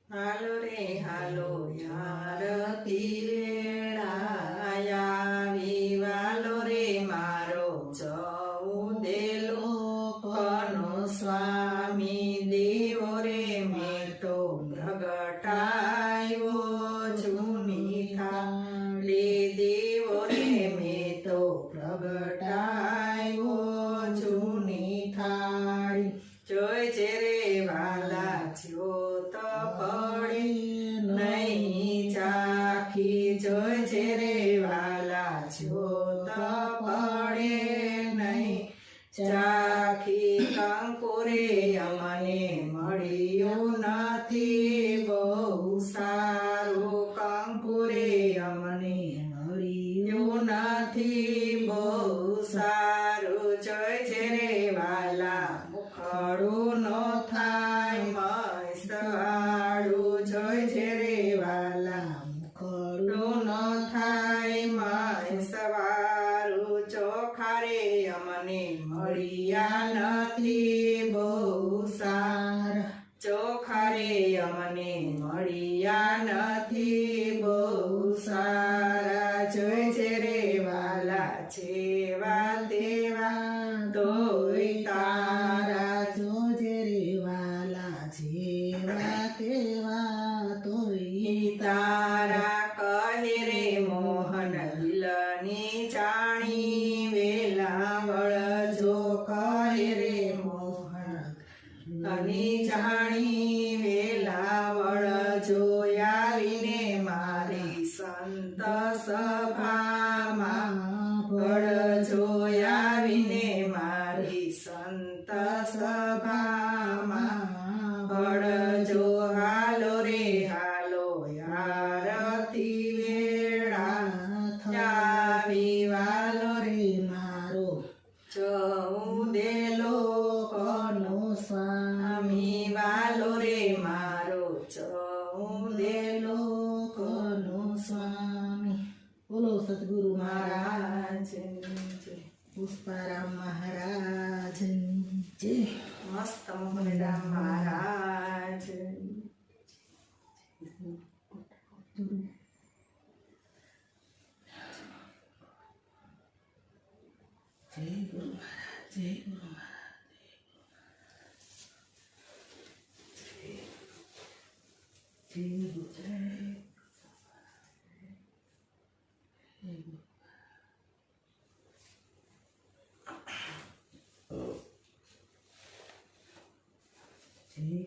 હાલો રે હાલો યારતી વેળા વાલો રે મારો ચૌદેલો કનો સ્વામી દેવો રે મેં તો પ્રગટાયો જૂની થાળી દેવો રે મેં તો પ્રગટાયો જૂની થાળી જોઈ છે રે વાલા જ્યોત પડે નહીં ચાખી જોઈ છે રે વાલા જ્યોત પડે નહીં ચાખી કંકુ રે અમને મળ્યું નથી બહુ સારું કંકુ રે અમને મળ્યું નથી બહુ સારું જોઈ છે રે વાલા મુખડું નો થાય મસ્તવાળું જોઈ છે રે વાલા મુખડું નો થાય મસ્તવાળું ચોખા રે અમને મળ્યા નથી બહુ સારા ચોખા રે અમને મળ્યા નથી બહુ સારા જોઈ છે રે વાલા જેવા તેવા તોય તારા જોજે રે વાલા જેવા તેવા તોય તારા કહે રે મોહન દિલની જાણી વેલાવળ જો કહે રે મોહન ની જાણી વેલાવળ જોયાવીને મારી સંત સભામાં ફળ જોયાવીને મારી સંત સભામાં ફળ જો હાલો રે હાલો યારતી વેળા આવી વાલો રે મારો ચૌદેલો કનો સ્વામી વાલો રે મારો ચૌદેલો કનો સ્વામી બોલો સદગુરુ મહારાજ પુષ્પારામ મહારાજ જય મસ્ત મોહનરામ મહારાજ જય ગુરુ મહારાજ જય ગુરુ મહારાજ જય ગુરુ જય ગુરુ